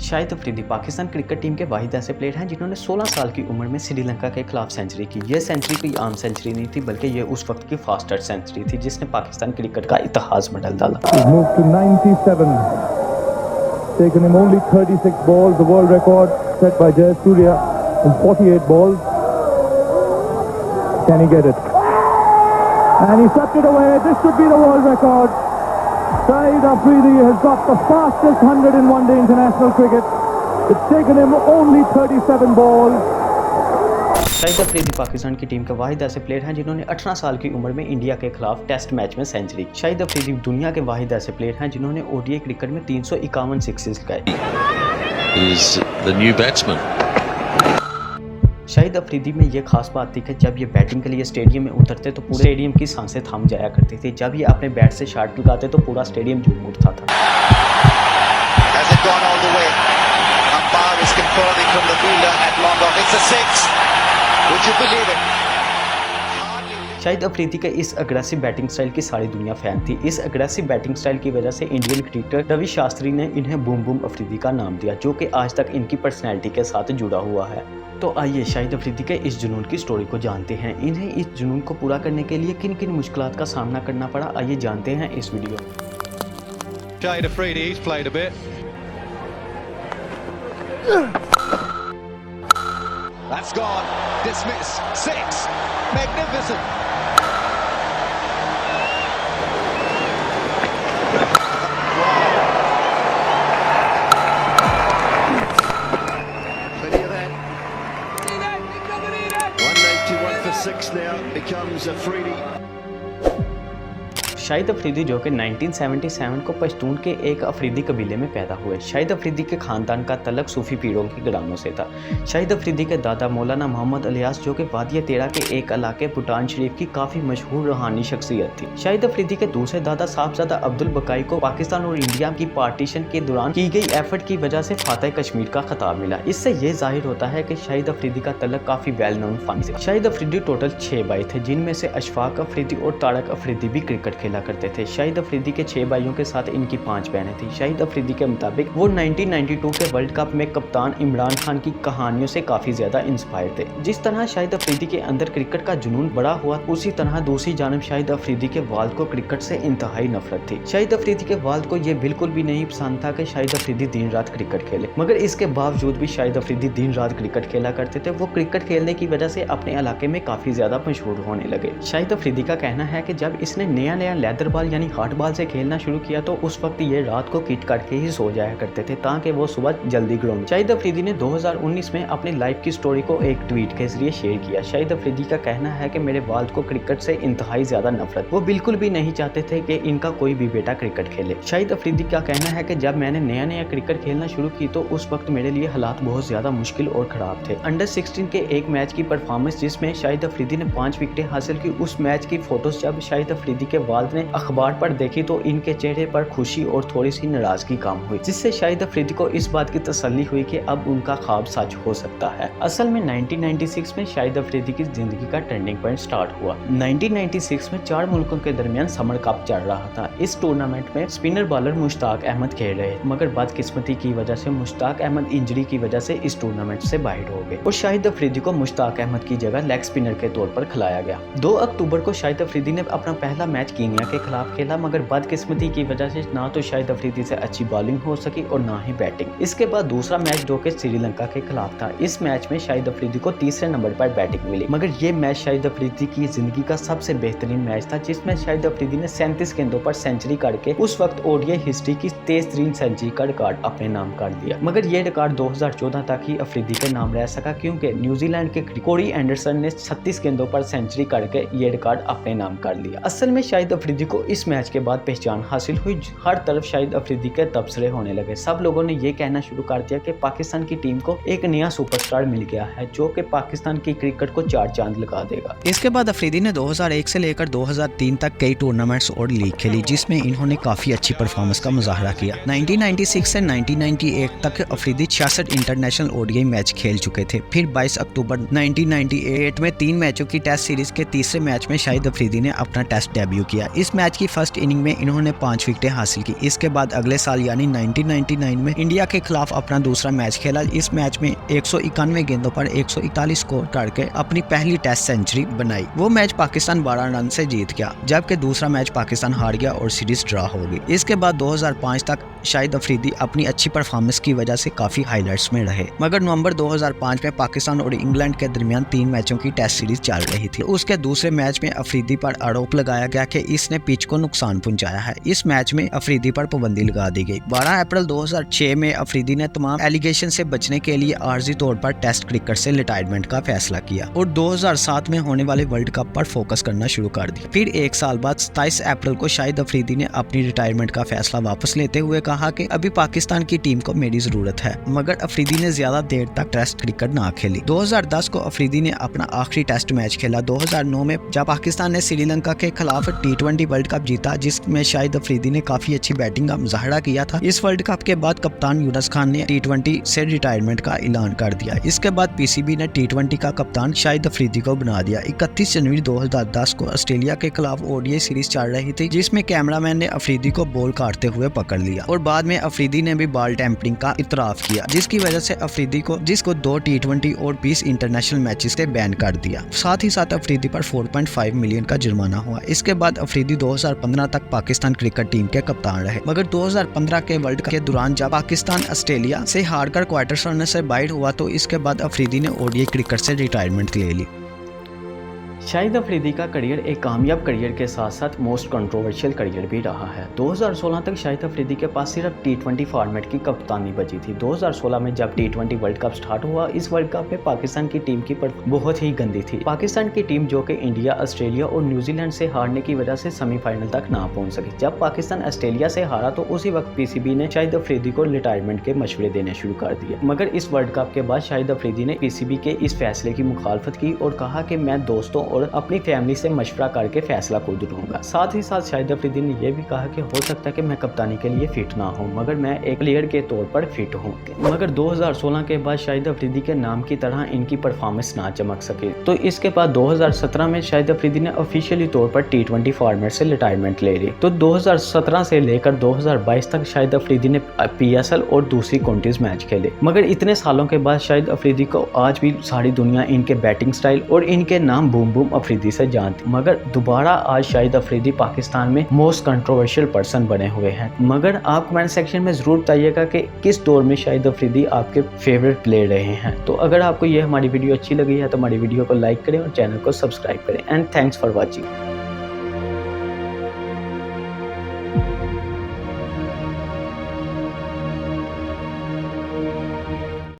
Shahid Afridi Pakistan cricket team के वाहिद ऐसे player हैं जिन्होंने 16 साल की उम्र में श्रीलंका के खिलाफ सेंचुरी की। यह सेंचुरी कोई आम सेंचुरी नहीं थी, बल्कि यह उस वक्त की फास्टेस्ट सेंचुरी थी जिसने पाकिस्तान क्रिकेट का इतिहास बदल डाला। Taken him only 36 balls, the world record set by Jayasuriya in 48 balls. Can he get it? And he sucked it away. This should be the world record. Shahid Afridi has got the fastest 100 in one-day international cricket. It's taken him only 37 balls. Shahid Afridi Pakistan की team के वाहिद ऐसे player हैं जिन्होंने 18 साल की उम्र में India के खिलाफ टेस्ट मैच में सेंचुरी। शाहिद अफरीदी दुनिया के वाहिद ऐसे प्लेयर हैं जिन्होंने ओडीआई क्रिकेट में 351 सिक्सेस लगाए। शाहिद अफरीदी में ये खास बात थी कि जब ये बैटिंग के लिए स्टेडियम में उतरते तो पूरे स्टेडियम की सांसें थम जाया करती थी। जब ये अपने बैट से शॉट लगाते तो पूरा स्टेडियम झूम उठता था। शाहिद अफरीदी के इस अग्रेसिव बैटिंग स्टाइल की सारी दुनिया फैन थी। इस अग्रेसिव बैटिंग स्टाइल की वजह से इंडियन क्रिकेटर रवि शास्त्री ने इन्हें बूम बूम अफरीदी का नाम दिया, जो कि आज तक इनकी पर्सनैलिटी के साथ जुड़ा हुआ है। तो आइए शाहिद अफरीदी के इस जुनून की स्टोरी को जानते हैं। इन्हें इस जुनून को पूरा करने के लिए किन किन मुश्किलात का सामना करना पड़ा, आइए जानते हैं इस वीडियो में। Shahid Afridi, he's played a bit. That's gone. Dismiss. 6. Magnificent. Six now becomes Afridi. Shahid Afridi जो कि 1977 को पश्तून के एक अफरीदी कबीले में पैदा हुए। शाहिद अफरीदी के ख़ानदान का तल्लक सूफ़ी पीरों के घरानों से था। शाहिद अफरीदी के दादा मौलाना मोहम्मद इलियास जो कि वादिया तेरा के एक इलाके भूटान शरीफ की काफ़ी मशहूर रूहानी शख्सियत थी। शाहिद अफरीदी के दूसरे दादा साहबजादा अब्दुल बकाई को पाकिस्तान और इंडिया की पार्टीशन के दौरान की गई एफर्ट की वजह से फातह कश्मीर का खिताब मिला। इससे ये जाहिर होता है कि शाहिद अफरीदी का तल्लक काफ़ी वेल नोन फन से। शाहिद अफरीदी टोटल 6 भाई थे, जिनमें से अशफाक अफरीदी और तारक अफरीदी भी क्रिकेट खेला करते थे। शाहिद अफरीदी के 6 भाइयों के साथ इनकी 5 बहनें थी। शाहिद अफरीदी के मुताबिक वो 1992 के वर्ल्ड कप में कप्तान इमरान खान की कहानियों से काफी ज्यादा इंस्पायर थे। जिस तरह शाहिद अफरीदी के अंदर क्रिकेट का जुनून बड़ा हुआ, उसी तरह दूसरी जानब शाहिद अफरीदी के वालिद को क्रिकेट से इंतहाई नफरत थी। शाहिद अफरीदी के वालिद को यह बिल्कुल भी नहीं पसंद था कि शाहिद अफरीदी दिन रात क्रिकेट खेले, मगर इसके बावजूद भी शाहिद अफरीदी दिन रात क्रिकेट खेला करते थे। वो क्रिकेट खेलने की वजह से अपने इलाके में काफी ज्यादा मशहूर होने लगे। शाहिद अफरीदी का कहना है कि जब इसने नया लेदर बॉल यानी हार्ड बॉल से खेलना शुरू किया तो उस वक्त ये रात को किट काट के ही सो जाया करते थे ताकि वो सुबह जल्दी ग्राउंड। शाहिद अफरीदी ने 2019 में अपनी लाइफ की स्टोरी को एक ट्वीट के जरिए शेयर किया। शाहिद अफरीदी का कहना है कि मेरे वालिद को क्रिकेट से इंतहाई ज्यादा नफरत, वो बिल्कुल भी नहीं चाहते थे कि इनका कोई भी बेटा क्रिकेट खेले। शाहिद अफरीदी का कहना है कि जब मैंने नया क्रिकेट खेलना शुरू की तो उस वक्त मेरे लिए हालात बहुत ज्यादा मुश्किल और खराब थे। अंडर 16 के एक मैच की परफॉर्मेंस जिसमें शाहिद अफरीदी ने 5 विकेटें हासिल की, उस मैच की फोटोज जब शाहिद अफरीदी के वालिद ने अखबार पर देखी तो इनके चेहरे पर खुशी और थोड़ी सी नाराजगी कम हुई, जिससे शाहिद अफरीदी को इस बात की तसल्ली हुई कि अब उनका ख्वाब सच हो सकता है। असल में 1996 में शाहिद अफरीदी की जिंदगी का टर्निंग पॉइंट स्टार्ट हुआ। 1996 में 4 मुल्कों के दरमियान समर कप चल रहा था। इस टूर्नामेंट में स्पिनर बॉलर मुश्ताक अहमद खेल रहे, मगर बदकिस्मती की वजह से मुश्ताक अहमद इंजरी की वजह से इस टूर्नामेंट से बाहर हो गए और शाहिद अफरीदी को मुश्ताक अहमद की जगह लेग स्पिनर के तौर पर खिलाया गया। 2 अक्टूबर को शाहिद अफरीदी ने अपना पहला मैच कीनिया के खिलाफ खेला, मगर बदकिस्मती की वजह से ना तो शाहिद अफरीदी से अच्छी बॉलिंग हो सकी और ना ही बैटिंग। इसके बाद दूसरा मैच जो कि श्रीलंका के खिलाफ था, इस मैच में शाहिद अफरीदी को तीसरे नंबर पर बैटिंग मिली, मगर ये मैच शाहिद अफरीदी की जिंदगी का सबसे बेहतरीन मैच था, जिसमें शाहिद अफरीदी ने 37 गेंदों पर सेंचुरी करके उस वक्त ओडीआई हिस्ट्री की तेज तरीन सेंचुरी का रिकॉर्ड अपने नाम कर दिया। मगर ये रिकॉर्ड 2014 तक ही अफरीदी के नाम रह सका, क्योंकि न्यूजीलैंड के कोरी एंडरसन ने 36 गेंदों पर सेंचुरी करके ये रिकॉर्ड अपने नाम कर लिया। असल में शाहिद अफरीदी को इस मैच के बाद पहचान हासिल हुई। हर तरफ शाहिद अफरीदी के तबसरे होने लगे। सब लोगों ने ये कहना शुरू कर दिया कि पाकिस्तान की टीम को एक नया सुपरस्टार मिल गया है जो कि पाकिस्तान की क्रिकेट को 4 चांद लगा देगा। इसके बाद अफरीदी ने 2001 से लेकर 2003 तक कई टूर्नामेंट्स और लीग खेली, जिसमें इन्होंने काफी अच्छी परफॉर्मेंस का मुजाहरा किया। 1996 से 1998 तक अफरीदी 66 इंटरनेशनल ओडीआई मैच खेल चुके थे। फिर 22 अक्टूबर 1998 में 3 मैचों की टेस्ट सीरीज के तीसरे मैच में शाहिद अफरीदी ने अपना टेस्ट डेब्यू किया। इस मैच की फर्स्ट इनिंग में इन्होंने 5 विकेटें हासिल की। इसके बाद अगले साल यानी 1999 में इंडिया के खिलाफ अपना दूसरा मैच खेला। इस मैच में 191 गेंदों पर 141 स्कोर करके अपनी पहली टेस्ट सेंचुरी बनाई। वो मैच पाकिस्तान 12 रन से जीत गया, जबकि दूसरा मैच पाकिस्तान हार गया और सीरीज ड्रा हो गई। इसके बाद 2005 तक शाहिद अफरीदी अपनी अच्छी परफॉर्मेंस की वजह से काफी हाईलाइट्स में रहे, मगर नवंबर 2005 में पाकिस्तान और इंग्लैंड के दरमियान 3 मैचों की टेस्ट सीरीज चल रही थी। उसके दूसरे मैच में अफरीदी पर आरोप लगाया गया कि इसने पिच को नुकसान पहुंचाया है। इस मैच में अफरीदी पर पाबंदी लगा दी गई। 12 अप्रैल 2006 में अफरीदी ने तमाम एलिगेशन से बचने के लिए आर्जी तौर पर टेस्ट क्रिकेट से रिटायरमेंट का फैसला किया और 2007 में होने वाले वर्ल्ड कप पर फोकस करना शुरू कर दिया। फिर एक साल बाद 27 अप्रैल को शाहिद अफरीदी ने अपनी रिटायरमेंट का फैसला वापस लेते हुए कहा कि अभी पाकिस्तान की टीम को मेरी जरूरत है, मगर अफरीदी ने ज्यादा देर तक टेस्ट क्रिकेट ना खेली। 2010 को अफरीदी ने अपना आखिरी टेस्ट मैच खेला। 2009 में जब पाकिस्तान ने श्रीलंका के खिलाफ T20 वर्ल्ड कप जीता, जिसमें शाहिद अफरीदी ने काफी अच्छी बैटिंग का मुजाहरा किया था। इस वर्ल्ड कप के बाद कप्तान यूनुस खान ने T20 से रिटायरमेंट का ऐलान कर दिया। इसके बाद PCB ने T20 का कप्तान शाहिद अफरीदी को बना दिया। 31 जनवरी 2010 को ऑस्ट्रेलिया के खिलाफ ODI सीरीज चल रही थी, जिसमें कैमरामैन ने अफरीदी को बॉल काटते हुए पकड़ लिया और बाद में अफरीदी ने भी बॉल टैंपरिंग का इतराफ किया, जिसकी वजह से अफरीदी को 2 T20 और 20 इंटरनेशनल मैचेस से बैन कर दिया। साथ ही साथ अफरीदी पर 4.5 मिलियन का जुर्माना हुआ। इसके बाद अफरीदी 2015 तक पाकिस्तान क्रिकेट टीम के कप्तान रहे, मगर 2015 के वर्ल्ड कप के दौरान जब पाकिस्तान ऑस्ट्रेलिया से हारकर क्वार्टर फाइनल से बाहर हुआ, तो इसके बाद अफरीदी ने ODI क्रिकेट से रिटायरमेंट ले ली। शाहिद अफरीदी का करियर एक कामयाब करियर के साथ साथ मोस्ट कंट्रोवर्शियल करियर भी रहा है। 2016 तक शाहिद अफरीदी के पास सिर्फ T20 फॉर्मेट की कप्तानी बची थी। 2016 में जब T20 वर्ल्ड कप स्टार्ट हुआ, इस वर्ल्ड कप में पाकिस्तान की टीम की बहुत ही गंदी थी। पाकिस्तान की टीम जो कि इंडिया, ऑस्ट्रेलिया और न्यूजीलैंड से हारने की वजह से सेमीफाइनल तक ना पहुंच सकी। जब पाकिस्तान ऑस्ट्रेलिया से हारा तो उसी वक्त PCB ने शाहिद अफरीदी को रिटायरमेंट के मशवरे देने शुरू कर दिए, मगर इस वर्ल्ड कप के बाद शाहिद अफरीदी ने PCB के इस फैसले की मुखालफत की और कहा कि मैं दोस्तों और अपनी फैमिली से मशवरा करके फैसला खुद लूंगा। साथ ही साथ शाहिद अफरीदी ने यह भी कहा कि हो सकता है कि मैं कप्तानी के लिए फिट ना हूं, मगर मैं एक प्लेयर के तौर पर फिट हूं। मगर 2016 के बाद शाहिद अफरीदी के नाम की तरह इनकी परफॉर्मेंस ना चमक सके, तो इसके बाद 2017 में शाहिद अफरीदी ने ऑफिशियली तौर पर T20 फॉर्मेट से रिटायरमेंट ले ली। तो 2017 से लेकर 2022 तक शाहिद अफरीदी ने PSL और दूसरी काउंटीज मैच खेले, मगर इतने सालों के बाद शाहिद अफरीदी को आज भी सारी दुनिया इनके बैटिंग स्टाइल और इनके नाम बूम बूम अफरीदी से जानती। मगर दोबारा आज शाहिद अफरीदी पाकिस्तान में मोस्ट कंट्रोवर्शियल पर्सन बने हुए हैं। मगर आप कमेंट सेक्शन में जरूर बताइएगा कि किस दौर में शाहिद अफरीदी आपके फेवरेट प्लेयर रहे हैं। तो अगर आपको यह हमारी वीडियो अच्छी लगी है तो हमारी वीडियो को लाइक करें और चैनल को सब्सक्राइब करें। And thanks for watching.